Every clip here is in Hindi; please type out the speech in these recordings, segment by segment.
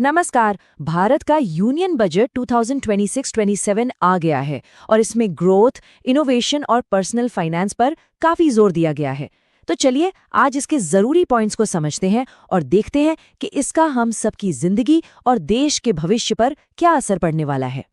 नमस्कार। भारत का यूनियन बजट 2026-27 आ गया है और इसमें ग्रोथ, इनोवेशन और पर्सनल फाइनेंस पर काफी जोर दिया गया है। तो चलिए आज इसके जरूरी पॉइंट्स को समझते हैं और देखते हैं कि इसका हम सबकी जिंदगी और देश के भविष्य पर क्या असर पड़ने वाला है।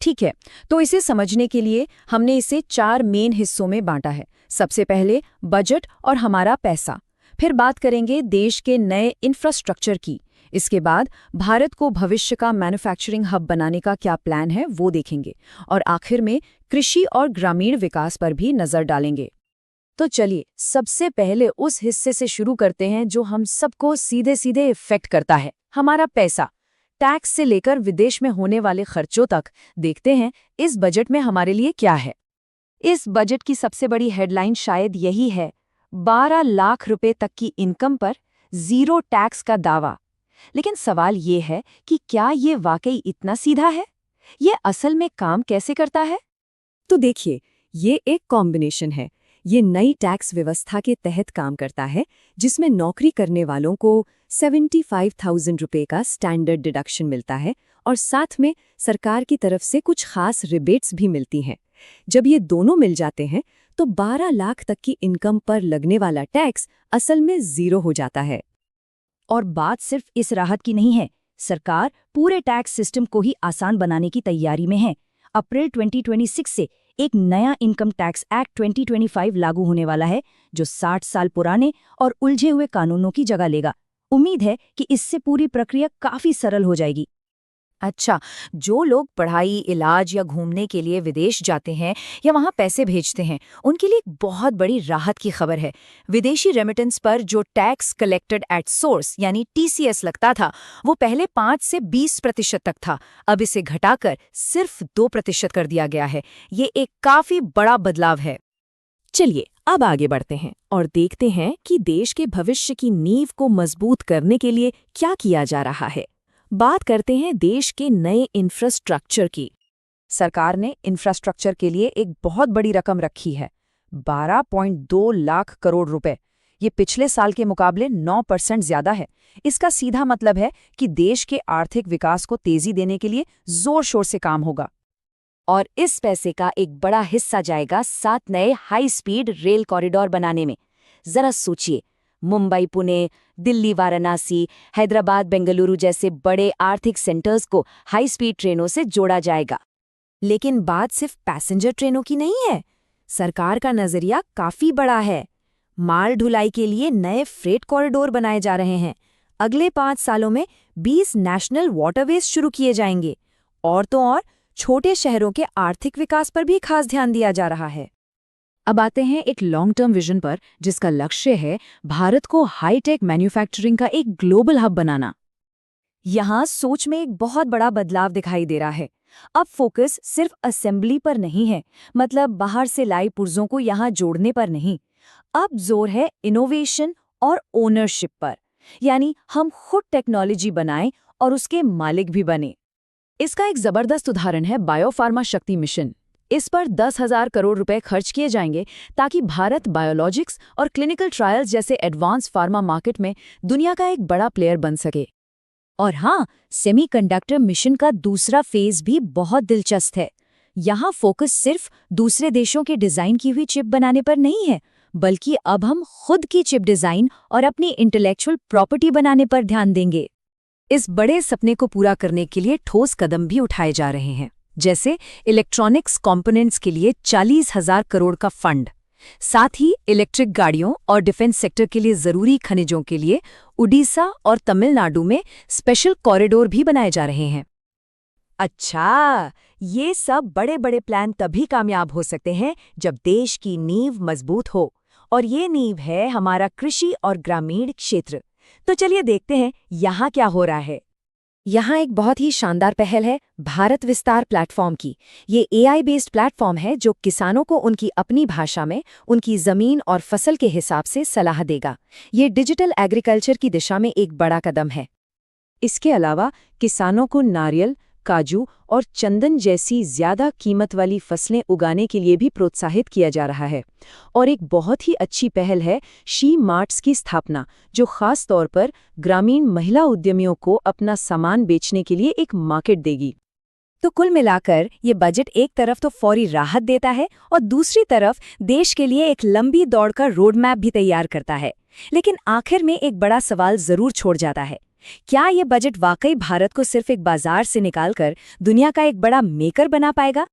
ठीक है, तो इसे समझने के लिए हमने इसे 4 मेन हिस्सों में बांटा है। सबसे पहले बजट और हमारा पैसा, फिर बात करेंगे देश के नए इंफ्रास्ट्रक्चर की, इसके बाद भारत को भविष्य का मैन्युफैक्चरिंग हब बनाने का क्या प्लान है वो देखेंगे, और आखिर में कृषि और ग्रामीण विकास पर भी नजर डालेंगे। तो चलिए सबसे पहले उस हिस्से से शुरू करते हैं जो हम सबको सीधे सीधे इफेक्ट करता है, हमारा पैसा। टैक्स से लेकर विदेश में होने वाले खर्चों तक देखते हैं इस बजट में हमारे लिए क्या है। इस बजट की सबसे बड़ी हेडलाइन शायद यही है, 12 लाख रुपए तक की इनकम पर जीरो टैक्स का दावा। लेकिन सवाल ये है कि क्या ये वाकई इतना सीधा है? ये असल में काम कैसे करता है? तो देखिए, ये एक कॉम्बिनेशन है। ये नई टैक्स व्यवस्था के तहत काम करता है, जिसमें नौकरी करने वालों को 75,000 रुपये का स्टैंडर्ड डिडक्शन मिलता है और साथ में सरकार की तरफ से कुछ खास रिबेट्स भी मिलती हैं। जब ये दोनों मिल जाते हैं तो 12 लाख तक की इनकम पर लगने वाला टैक्स असल में जीरो हो जाता है। और बात सिर्फ इस राहत की नहीं है, सरकार पूरे टैक्स सिस्टम को ही आसान बनाने की तैयारी में है। अप्रैल 2026 से एक नया इनकम टैक्स एक्ट 2025 लागू होने वाला है, जो 60 साल पुराने और उलझे हुए कानूनों की जगह लेगा। उम्मीद है कि इससे पूरी प्रक्रिया काफी सरल हो जाएगी। अच्छा, जो लोग पढ़ाई, इलाज या घूमने के लिए विदेश जाते हैं या वहाँ पैसे भेजते हैं, उनके लिए एक बहुत बड़ी राहत की खबर है। विदेशी रेमिटेंस पर जो टैक्स कलेक्टेड एट सोर्स यानी टीसीएस लगता था, वो पहले 5 से 20% तक था। अब इसे घटाकर सिर्फ 2% कर दिया गया है। ये एक काफी बड़ा बदलाव है। चलिए अब आगे बढ़ते हैं और देखते हैं कि देश के भविष्य की नींव को मजबूत करने के लिए क्या किया जा रहा है। बात करते हैं देश के नए इंफ्रास्ट्रक्चर की। सरकार ने इंफ्रास्ट्रक्चर के लिए एक बहुत बड़ी रकम रखी है, 12.2 लाख करोड़ रुपए। ये पिछले साल के मुकाबले 9% ज्यादा है। इसका सीधा मतलब है कि देश के आर्थिक विकास को तेजी देने के लिए जोर शोर से काम होगा। और इस पैसे का एक बड़ा हिस्सा जाएगा 7 नए हाई स्पीड रेल कॉरिडोर बनाने में। जरा सोचिए, मुंबई पुणे, दिल्ली वाराणसी, हैदराबाद बेंगलुरु जैसे बड़े आर्थिक सेंटर्स को हाई स्पीड ट्रेनों से जोड़ा जाएगा। लेकिन बात सिर्फ पैसेंजर ट्रेनों की नहीं है। सरकार का नजरिया काफी बड़ा है। माल ढुलाई के लिए नए फ्रेट कॉरिडोर बनाए जा रहे हैं। अगले 5 सालों में 20 नेशनल वाटरवेज शुरू किए जाएंगे। और तो और छोटे शहरों के आर्थिक विकास पर भी खास ध्यान दिया जा रहा है। अब आते हैं एक लॉन्ग टर्म विजन पर, जिसका लक्ष्य है भारत को हाईटेक मैन्युफैक्चरिंग का एक ग्लोबल हब बनाना। यहाँ सोच में एक बहुत बड़ा बदलाव दिखाई दे रहा है। अब फोकस सिर्फ असेंबली पर नहीं है, मतलब बाहर से लाई पुर्जों को यहाँ जोड़ने पर नहीं। अब जोर है इनोवेशन और ओनरशिप पर, यानी हम खुद टेक्नोलॉजी बनाएं और उसके मालिक भी बने। इसका एक जबरदस्त उदाहरण है बायोफार्मा शक्ति मिशन। इस पर 10,000 करोड़ रुपए खर्च किए जाएंगे ताकि भारत बायोलॉजिक्स और क्लिनिकल ट्रायल्स जैसे एडवांस फार्मा मार्केट में दुनिया का एक बड़ा प्लेयर बन सके। और हाँ, सेमीकंडक्टर मिशन का दूसरा फेज भी बहुत दिलचस्प है। यहाँ फोकस सिर्फ दूसरे देशों के डिजाइन की हुई चिप बनाने पर नहीं है, बल्कि अब हम खुद की चिप डिजाइन और अपनी इंटेलेक्चुअल प्रॉपर्टी बनाने पर ध्यान देंगे। इस बड़े सपने को पूरा करने के लिए ठोस कदम भी उठाए जा रहे हैं, जैसे इलेक्ट्रॉनिक्स कंपोनेंट्स के लिए 40,000 करोड़ का फंड। साथ ही इलेक्ट्रिक गाड़ियों और डिफेंस सेक्टर के लिए जरूरी खनिजों के लिए उड़ीसा और तमिलनाडु में स्पेशल कॉरिडोर भी बनाए जा रहे हैं। अच्छा, ये सब बड़े बड़े प्लान तभी कामयाब हो सकते हैं जब देश की नींव मजबूत हो, और ये नींव है हमारा कृषि और ग्रामीण क्षेत्र। तो चलिए देखते हैं यहाँ क्या हो रहा है। यहाँ एक बहुत ही शानदार पहल है भारत विस्तार प्लेटफॉर्म की। ये एआई बेस्ड प्लेटफॉर्म है जो किसानों को उनकी अपनी भाषा में उनकी जमीन और फसल के हिसाब से सलाह देगा। ये डिजिटल एग्रीकल्चर की दिशा में एक बड़ा कदम है। इसके अलावा किसानों को नारियल, काजू और चंदन जैसी ज्यादा कीमत वाली फसलें उगाने के लिए भी प्रोत्साहित किया जा रहा है। और एक बहुत ही अच्छी पहल है शी मार्ट्स की स्थापना, जो खास तौर पर ग्रामीण महिला उद्यमियों को अपना सामान बेचने के लिए एक मार्केट देगी। तो कुल मिलाकर ये बजट एक तरफ तो फौरी राहत देता है और दूसरी तरफ देश के लिए एक लंबी दौड़ का रोड मैप भी तैयार करता है। लेकिन आखिर में एक बड़ा सवाल जरूर छोड़ जाता है, क्या ये बजट वाकई भारत को सिर्फ एक बाजार से निकालकर दुनिया का एक बड़ा मेकर बना पाएगा?